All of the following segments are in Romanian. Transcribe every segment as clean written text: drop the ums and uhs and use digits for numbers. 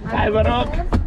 Hai, vă rog!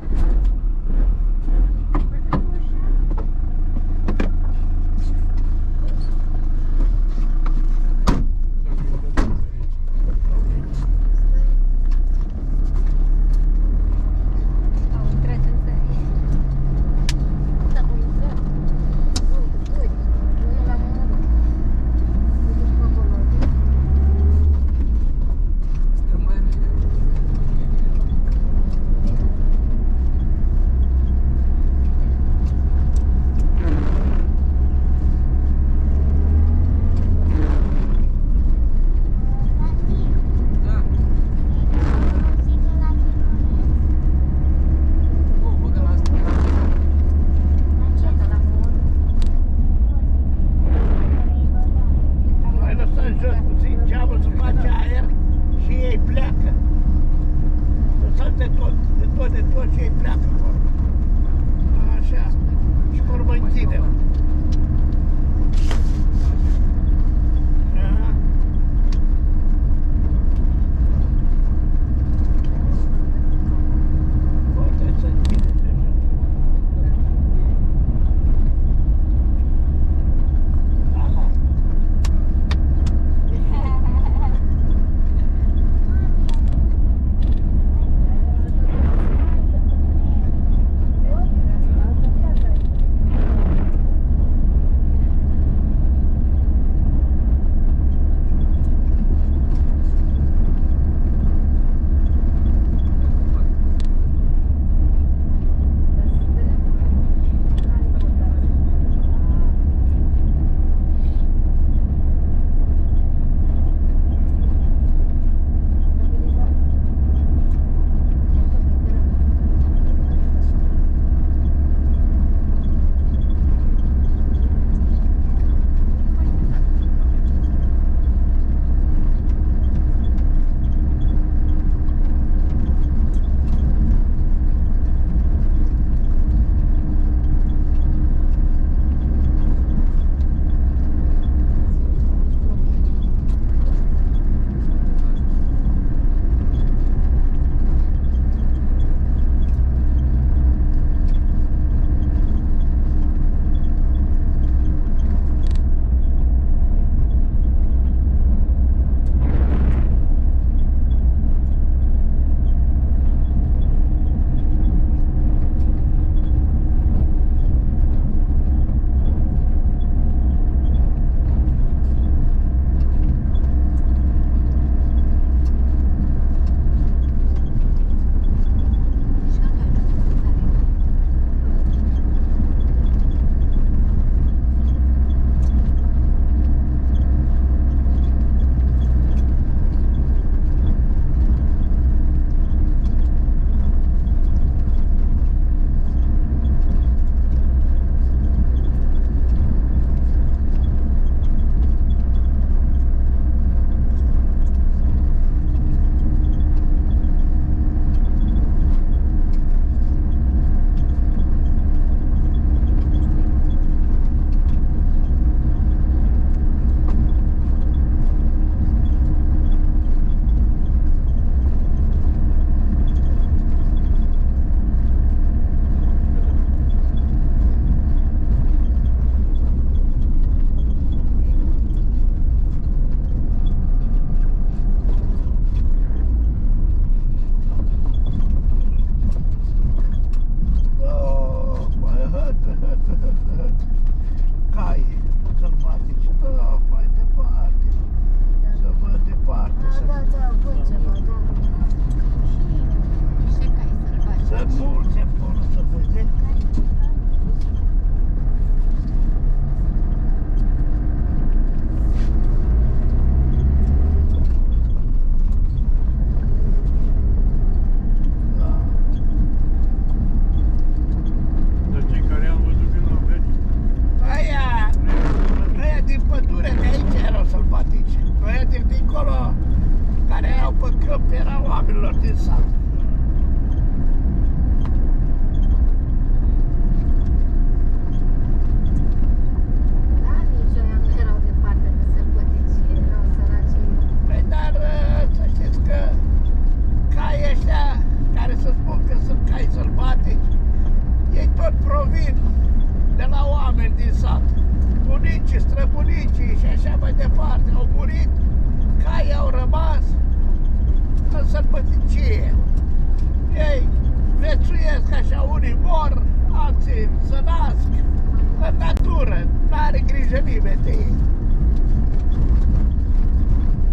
nimeni de ei.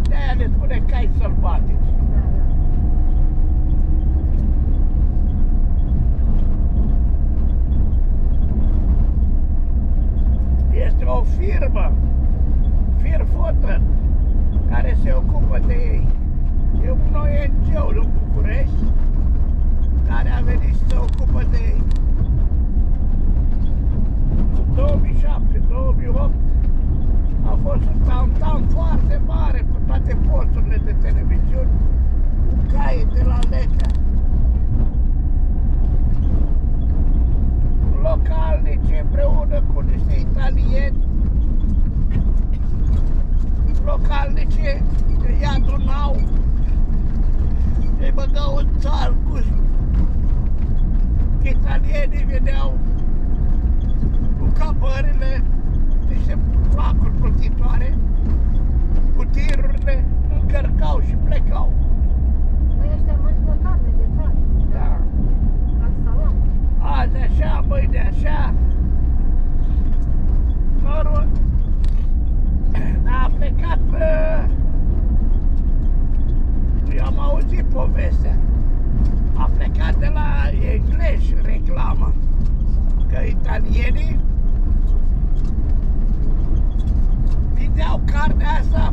De-aia le spune cai sălbatici. Este o firmă, Firfotă, care se ocupă de ei. E un ONG în București care a venit și se ocupă de ei. În 2007-2008 a fost un tam-tam foarte mare cu toate posturile de televiziuni, cu cai de la Letea. Localnici împreună cu niște italieni, localnici îi adunau, îi băgau în țarcuri. Italienii veneau cu capările, niște placuri plutitoare, cu tirurile, încărcau și plecau. Păi ăștia mănâncă carne de țară. Da. Al salam. Azi așa, mâine așa. Norul a plecat pe... Eu am auzit povestea. A plecat de la englezi reclamă că italienii vindeau carnea asta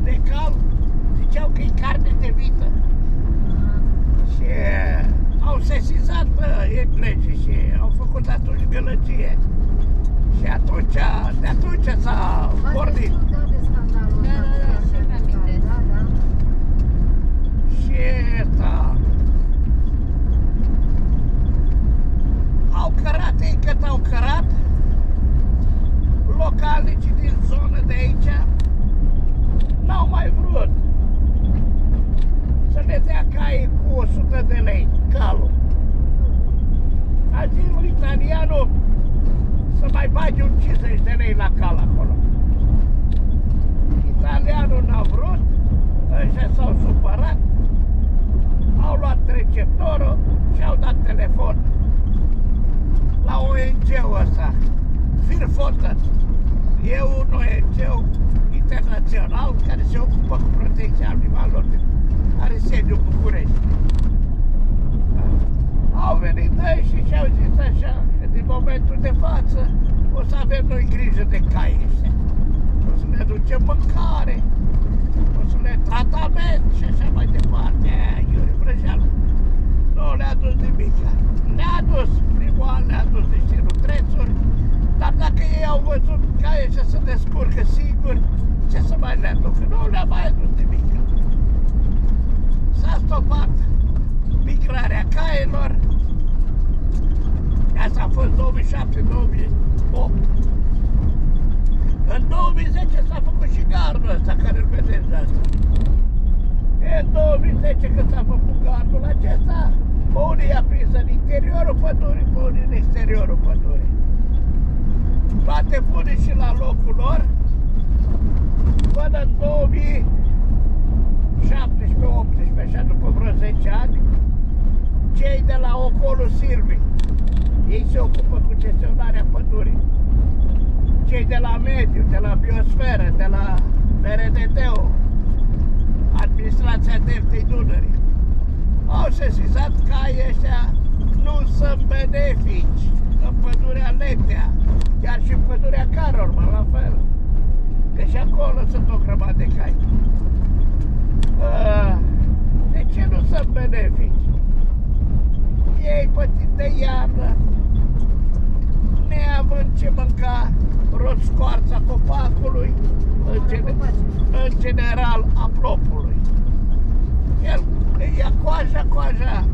de cal, ziceau că e carne de vită. Și au sesizat englezii și au făcut atunci gălăgie. Și atunci, de atunci s-a pornit. Și ăsta... Au cărat ei cât au cărat, localnicii din zonă de aici n-au mai vrut să le dea caii cu 100 de lei, calul. A zis lui italianul să mai bagi un 50 de lei la cal acolo. Italianul n-a vrut, ăștia s-au supărat, au luat receptorul și au dat telefon la ONG-ul ăsta, Firfotă. E un ONG internațional care se ocupă cu protecția animalelor, are sediu în București. Au venit ei și și-au zis așa, că din momentul de față o să avem noi grijă de caii ăștia. O să le aducem mâncare, o să le tratament și așa mai departe. Iuri Vrăjeală nu le-a dus nimic. Le-a dus, primul an le-a dus niște nutrețuri, dar dacă ei au văzut caii ăștia să descurcă singuri, ce să mai le aducă? Nu le-a mai adus nimic. S-a stopat migrarea cailor. Asta a fost 2007-2008. În 2010 s-a făcut și gardul ăsta care îl vedeți de asta. În 2010 când s-a făcut gardul acesta, pe unii i-a prins în interiorul pădurii, pe unii în exteriorul pădurii. Toate pune și la locul lor până în 2017-18, așa după vreo 10 ani, cei de la Ocolul Silvii. Ei se ocupă cu gestionarea pădurii. Cei de la mediu, de la biosferă, de la RDD-ul, Administrația Deltei Dunării, au sesizat că caii ăștia nu sunt benefici în pădurea Letea, chiar și în pădurea Carolman, la fel. Că și acolo sunt o grămadă de cai. De ce nu sunt benefici? Ei pătit de iarnă, neavând ce mânca, rod scoarța copacului, în general a plopului. El îi ia coaja,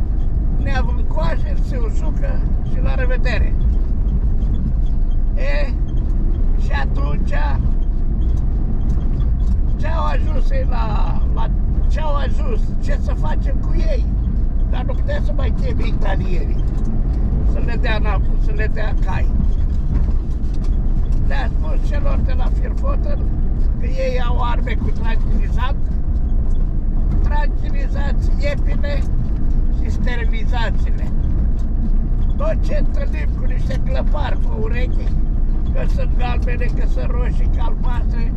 neavând coaje, se usucă și la revedere. Și atunci ce-au ajuns ei la ce-au ajuns, ce să facem cu ei? Dar nu putem să mai cheme italienii să le dea înapoi, să le dea cai. Le-a spus celor de la Firfotă că ei au arme cu tranquilizant, tranquilizați iepine și sterilizațiile. Tot ce întâlnim cu niște clăpari pe urechi, că sunt galbene, că sunt roșii, că albastre.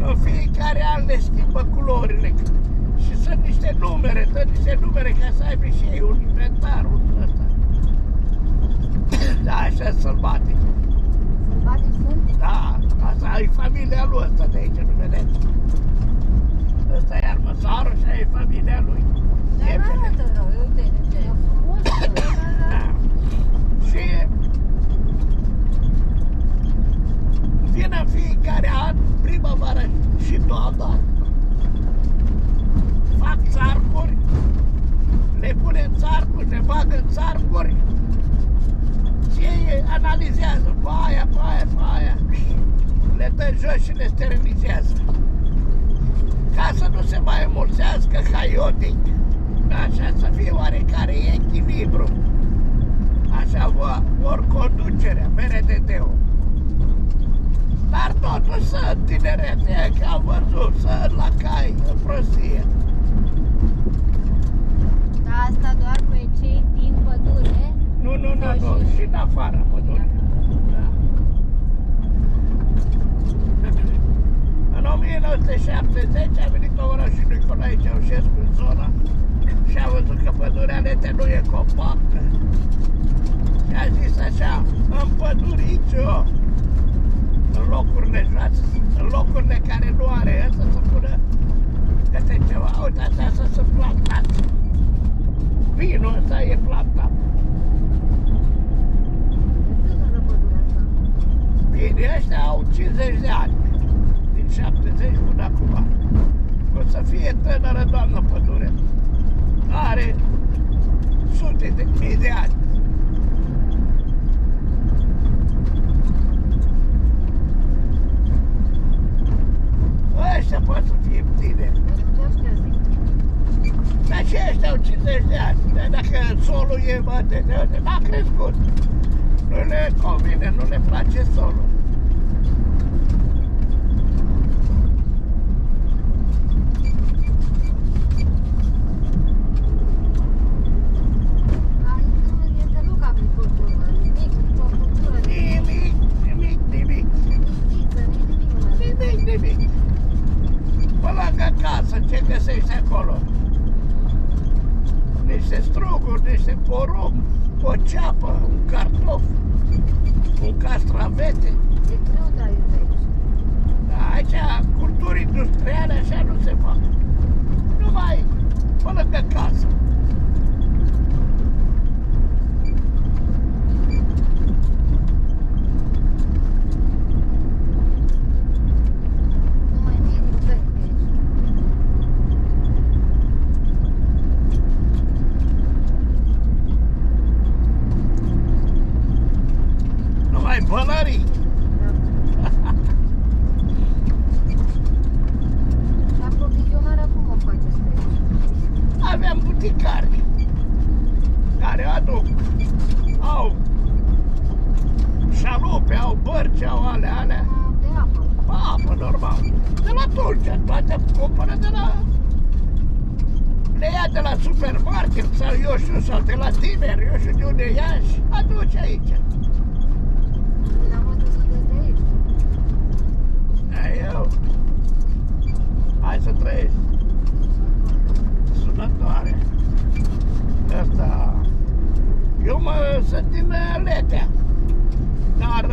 În fiecare an le schimbă culorile. Și sunt niște numere, dă niște numere ca să aibă și ei un inventarul ăsta. Da, așa sălbatic. Sălbatic sunt? Da, asta e familia lui ăsta de aici, nu vedeți? Ăsta e armăsarul și aia e familia lui. Dar nu arată rău, uite de ce. E frumos, Da. Și vin în fiecare an, primăvară și toamna, fac țarcuri, le pune în țarcuri, le bag în țarcuri și ei analizează pe aia, le dă jos și le sterilizează. Ca să nu se mai înmulțească haiotic, așa să fie oarecare echilibru. Așa vor conducerea, BRDD-ul. Dar totuși sunt tinerete, că am văzut, sunt la cai, în prostie. Dar asta doar pe cei din pădure? Nu, și în afara pădurii. Da. În 1970 a venit orașul Nicolae Ceaușescu în zona și a văzut că pădurea Lete nu e compactă. Și a zis așa, împăduriți-o în locurile joase, în locurile care nu are ăsta să pună câte ceva. Uite, astea sunt plantați. Vinul ăsta e plantat. Bine, ăștia au 50 de ani, din 70 până acum. O să fie tânără doamnă pădure. Are sute de mii de ani. Ăștia pot să fie tineri. Dar și ăștia au 50 de ani. Dacă solul e n-a crescut. Nu le convine, nu le place solul. Nimic. Pe lângă casă, ce găsești acolo? Niște struguri, niște porumb, o ceapă, un cartof, un castravete. E greu de aici. Da, aici culturi industriale așa nu se fac. Numai pe lângă casă. Bălării! Aprovizionarea cum o faceți pe aici? Aveam buticari care aduc, au șalupe, au bărci, au alea. De apă. Apă, normal. De la Tulcea, toate cumpără de la... Le ia de la supermarket sau eu știu, sau de la tineri, eu știu de unde ia și aduce aici. Eu. Hai să trăiești. Sunătoare. Asta. Eu sunt din Letea, dar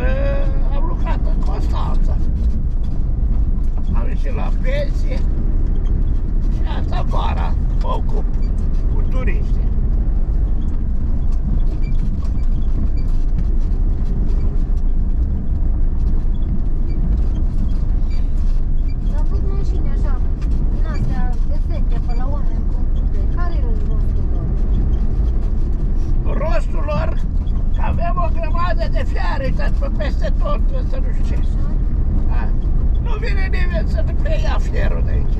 am lucrat în Constanța. Am ieșit la pensie și asta vara mă ocup cu turiști. Rostul lor, că avem o grămadă de fiare, uitați pe peste tot, să nu știu ce. Da. Nu vine nimeni să ne preia fierul de aici.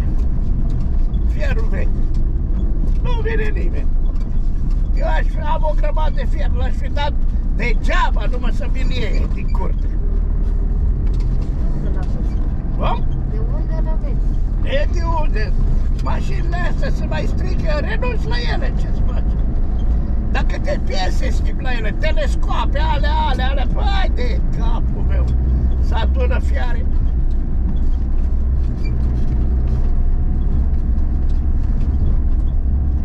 Fierul vechi. Nu vine nimeni. Eu am o grămadă de fier, l-aș fi dat degeaba numai să mi-l iei din curte. Cum? De unde l-aveți? E de unde? Mașinile astea se mai strică, renunți la ele, ce-ți faci? Dacă te piese schimbi la ele, telescoape, alea, păi de capul meu. să adună fiare.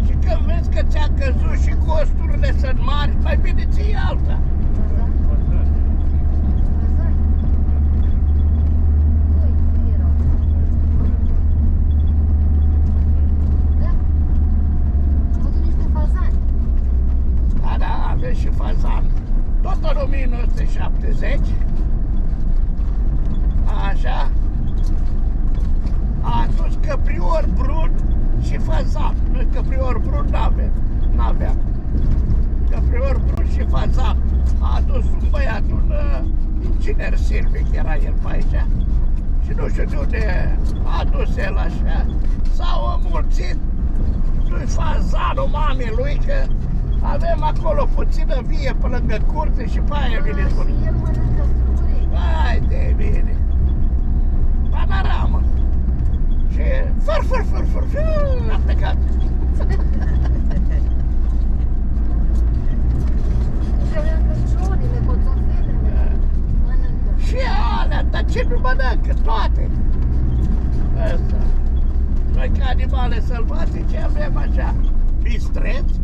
Și când vezi că ți-a căzut și costurile sunt mari, mai bine ții alta. Și fazan. Tot în 1970, așa, a adus căprior brun și fazan. Noi căprior brun n-aveam. Căprior brun și fazan. A adus un băiat, un inginer silvic, era el pe aici. Și nu știu de unde a adus el așa. S-au înmulțit lui fazanul mamei lui, că avem acolo puțină vie pe lângă curte și pe aia vine spune. Și el mănâncă struguri. Hai de bine. Panoramă. Și făr, a plecat. Și mănâncă ciorile, coțofelele. Mănâncă. Și alea, dar ce nu mănâncă? Toate. Asta. Noi ca animale sălbatice avem așa bistreți,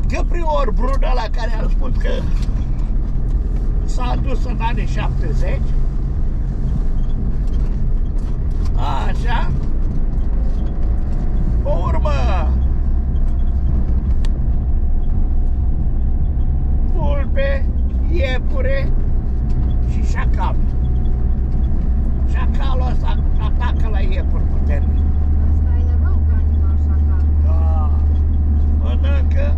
căprior brun ăla care am spus că s-a adus în anii 70. Așa. Pe urmă, vulpe, iepure și șacal. Șacalul ăsta atacă la iepuri puternic. Asta e rău ca animal șacal. Da. Mănâncă.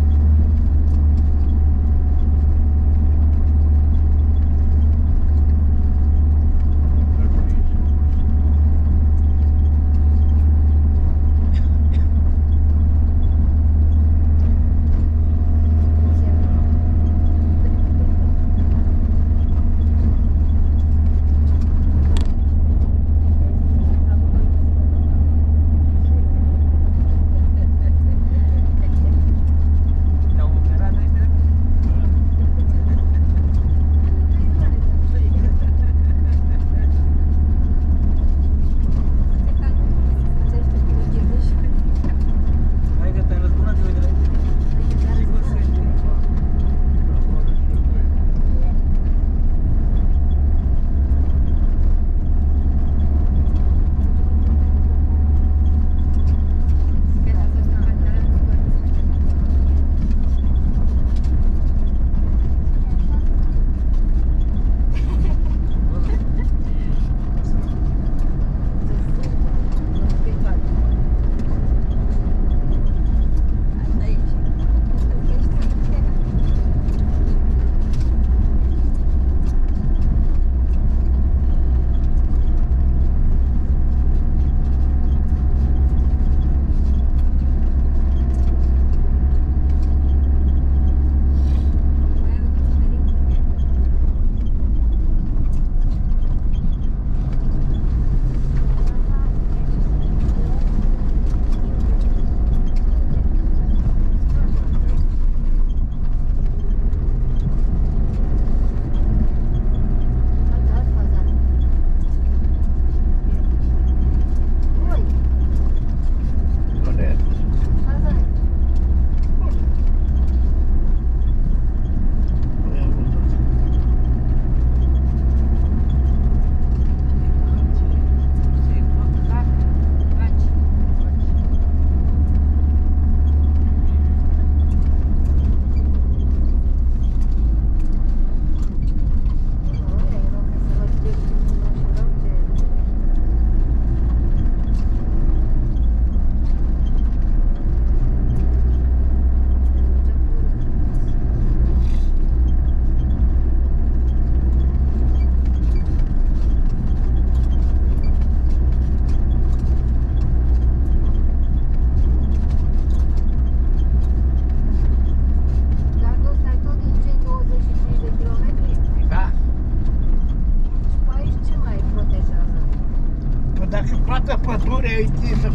toată pădurea e închisă,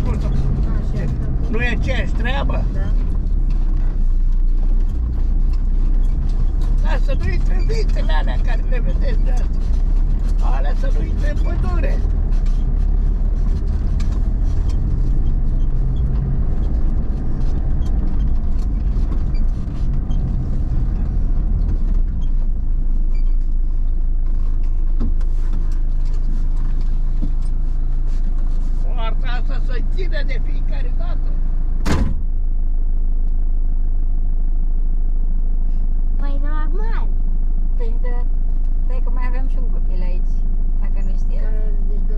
nu e aceeași treabă? Da. Dar să nu intre vitele alea care le vedeți de asta. Alea să nu intre în pădure. Poarta asta să ține de fiecare dată. Păi normal. Păi, stai că mai avem și un copil aici, dacă nu știați. Deci de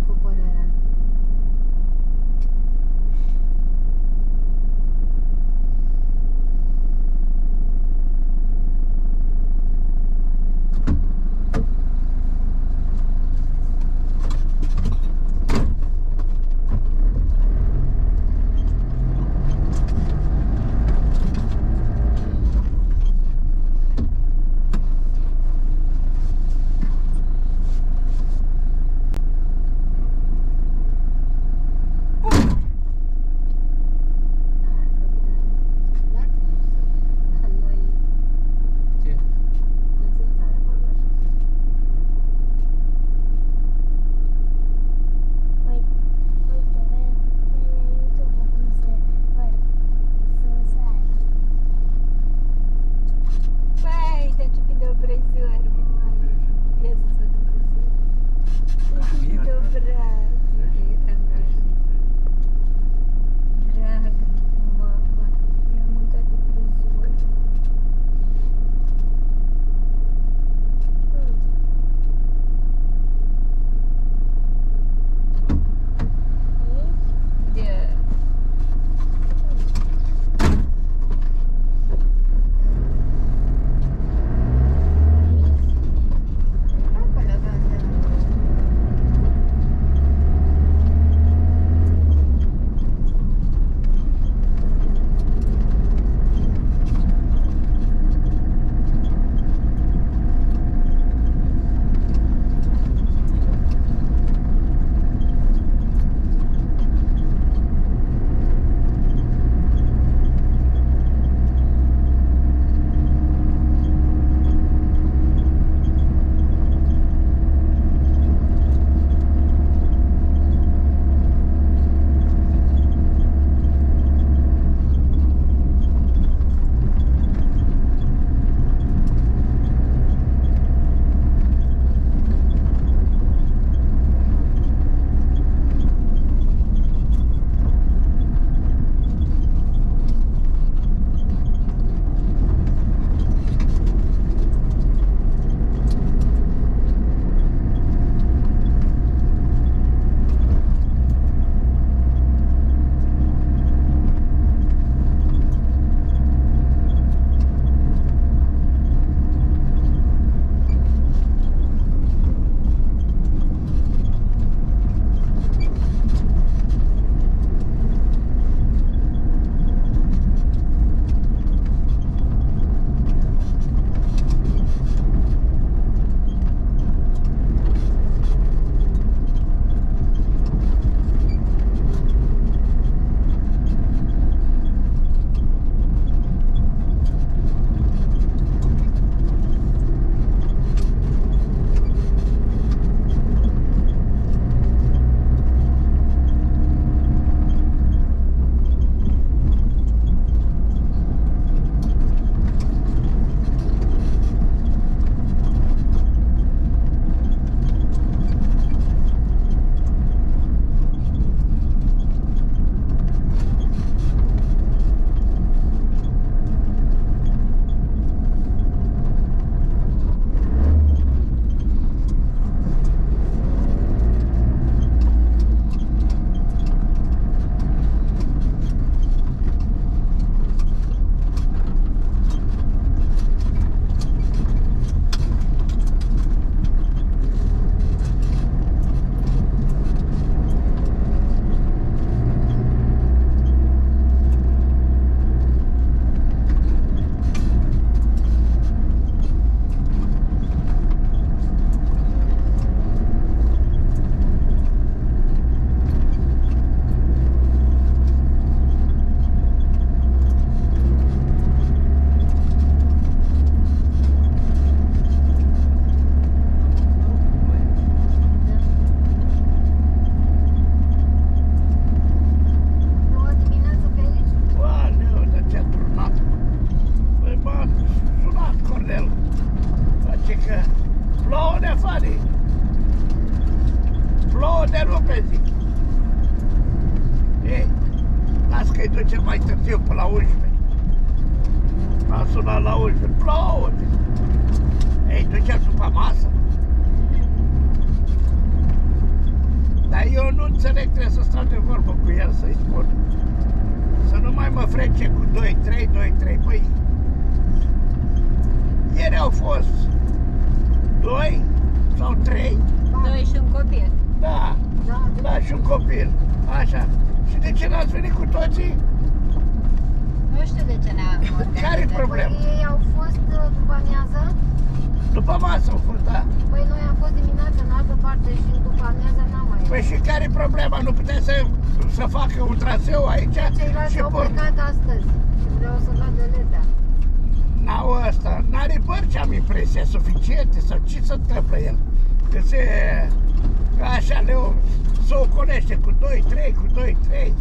Că plouă de fanii. Plouă de rupe, zic. Ei, las că-i duce mai târziu, până la 11. M-a sunat la 11, plouă, zic. Ei, duce după masă. Dar eu nu înțeleg, trebuie să stau de vorbă cu el să-i spun. Să nu mai mă frece cu 2-3, 2-3. Păi, ieri au fost 2 sau 3. 2 și un copil. Da, da, și un copil. Așa. Și de ce n-ați venit cu toții? Nu știu de ce ne-am Care-i problema? Păi ei au fost după amiază? După masă au fost, da. Păi noi am fost dimineața în altă parte și după amiază n-am mai. Păi și care-i problema? Nu putea să facă un traseu aici? Ceilalți Și au plecat astăzi și vreau să vadă ledea. N-au ăsta, n-are bărci, am impresia, suficiente sau ce se întâmplă el? Că se, așa, se ocolește cu 2-3, cu 2-3.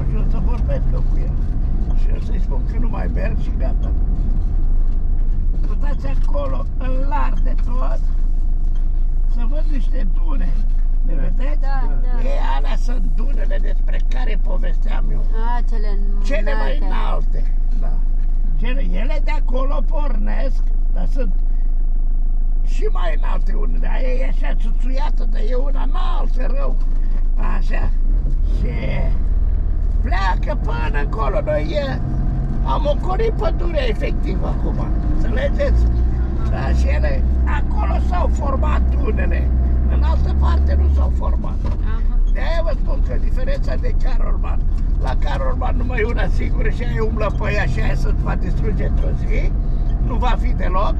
Și o să vorbesc eu cu el. Și o să-i spun că nu mai merg și gata. Uitați acolo, în larg de tot, să văd niște dune. Le vedeți? Da, da. Ei, alea sunt dunele despre care povesteam eu. A, Cele mai înalte, da. Ele de acolo pornesc, dar sunt și mai înalte unele. Aia e așa țuțuiată, dar e una înaltă rău. Așa. Și pleacă până acolo. Noi am ocolit pădurea efectiv acum. Înțelegeți? Da, și ele, acolo s-au format unele. În altă parte nu s-au format. De-aia vă spun că diferența de Carolman, la Carolman numai una singură și aia umblă pe ea și aia se va distruge tot zi, nu va fi deloc,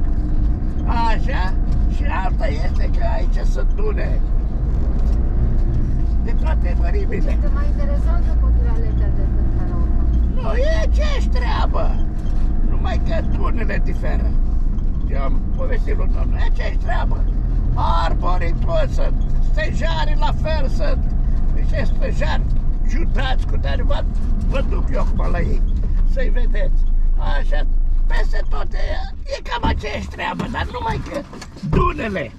așa, și alta este că aici sunt dune de toate mărimile. Este mai interesantă pădurea ledea decât Carolman. Nu, e aceeași treabă, numai că dunele diferă. Eu am povestit lui domnul, e aceeași treabă. Arborii toți sunt, stejarii la fel sunt, niște stejari ciudați cu care vă duc eu acum la ei, să-i vedeți. Așa, peste tot e cam aceeași treabă, dar numai că dunele,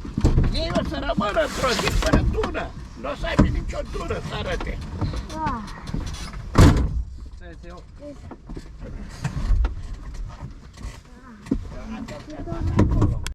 ei o să rămână într-o zi fără dună, nu o să aibă nicio dună să arăte. Ah.